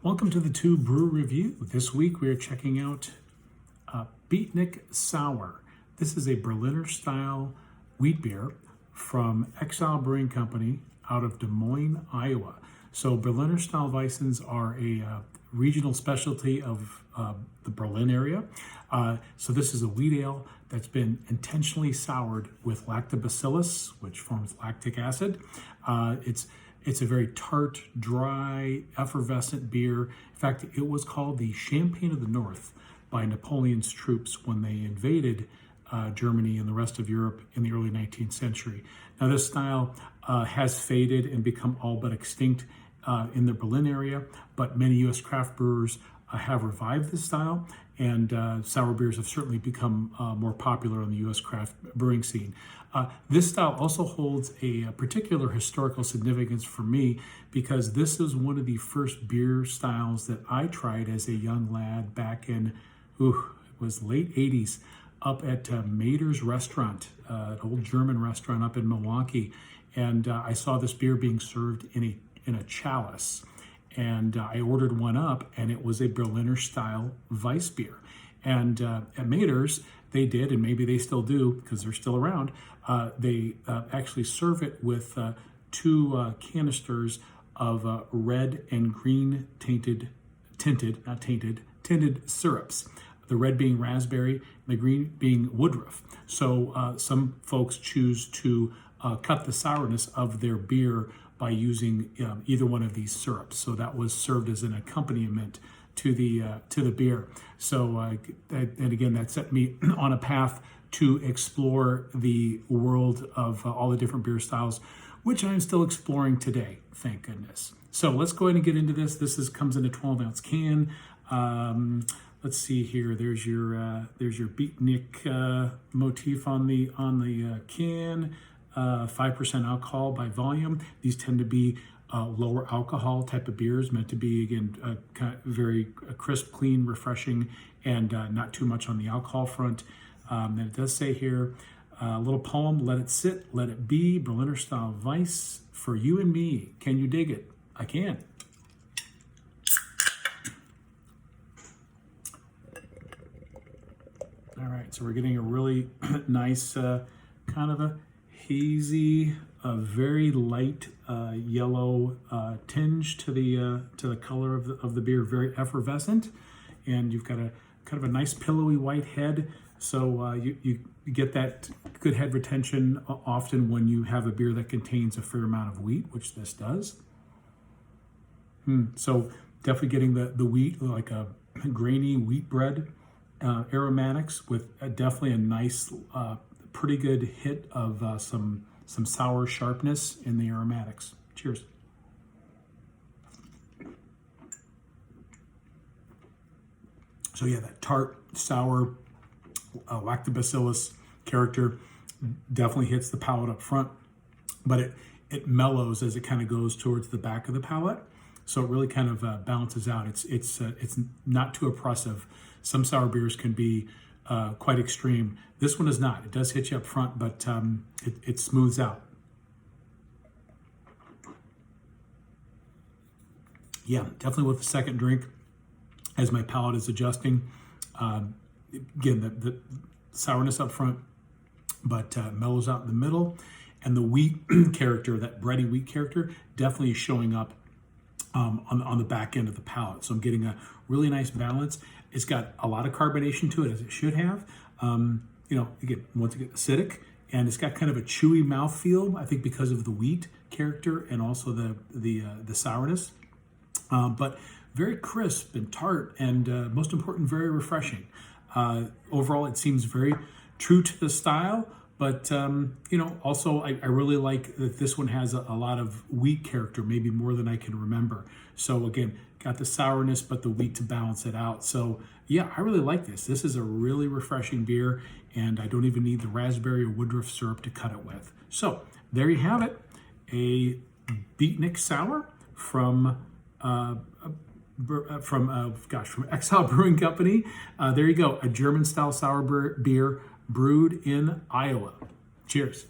Welcome to the TUE Brew Review. This week we are checking out Beatnik Sour. This is a Berliner style wheat beer from Exile Brewing Company out of Des Moines, Iowa. So Berliner style Weissens are a regional specialty of the Berlin area. So this is a wheat ale that's been intentionally soured with lactobacillus, which forms lactic acid. It's a very tart, dry, effervescent beer. In fact, it was called the Champagne of the North by Napoleon's troops when they invaded Germany and the rest of Europe in the early 19th century. Now, this style has faded and become all but extinct in the Berlin area, but many U.S. craft brewers have revived this style, and sour beers have certainly become more popular on the U.S. craft brewing scene. This style also holds a particular historical significance for me because this is one of the first beer styles that I tried as a young lad back in, it was late 80s, up at Mader's Restaurant, an old German restaurant up in Milwaukee. And I saw this beer being served in a chalice. And I ordered one up, and it was a Berliner style Weiss beer. And at Mader's, they did, and maybe they still do because they're still around, they actually serve it with two canisters of red and green tinted syrups. The red being raspberry, and the green being woodruff. So some folks choose to cut the sourness of their beer by using either one of these syrups. So that was served as an accompaniment to the beer. So and again, that set me on a path to explore the world of all the different beer styles, which I'm still exploring today, thank goodness. So let's go ahead and get into this. This comes in a 12-ounce can. Let's see here. There's your Beatnik motif on the can. 5% alcohol by volume. These tend to be lower alcohol type of beers, meant to be, again, kind of very crisp, clean, refreshing, and not too much on the alcohol front. And it does say here, a little poem, let it sit, let it be, Berliner style Weiss for you and me. Can you dig it? I can. All right, so we're getting a really nice kind of a hazy, very light yellow tinge to the color of the beer, very effervescent, and you've got a kind of a nice pillowy white head. So you get that good head retention often when you have a beer that contains a fair amount of wheat, which this does. So definitely getting the wheat, like a grainy wheat bread aromatics with definitely a nice, pretty good hit of some sour sharpness in the aromatics. Cheers. So yeah, that tart, sour, lactobacillus character definitely hits the palate up front, but it mellows as it kind of goes towards the back of the palate. So it really kind of balances out. It's not too oppressive. Some sour beers can be quite extreme. This one is not. It does hit you up front, but it smooths out. Yeah, definitely with the second drink, as my palate is adjusting. Again, the sourness up front, but mellows out in the middle. And the wheat character, that bready wheat character, definitely is showing up on the back end of the palate. So I'm getting a really nice balance. It's got a lot of carbonation to it, as it should have. Again, once again, acidic, and it's got kind of a chewy mouthfeel, I think because of the wheat character and also the sourness. But very crisp and tart, and most important, very refreshing. Overall, it seems very true to the style, but also I really like that this one has a lot of wheat character, maybe more than I can remember. So again, got the sourness, but the wheat to balance it out. So yeah, I really like this. This is a really refreshing beer, and I don't even need the raspberry or woodruff syrup to cut it with. So there you have it, a Beatnik Sour from Exile Brewing Company. There you go, a German style sour beer brewed in Iowa. Cheers.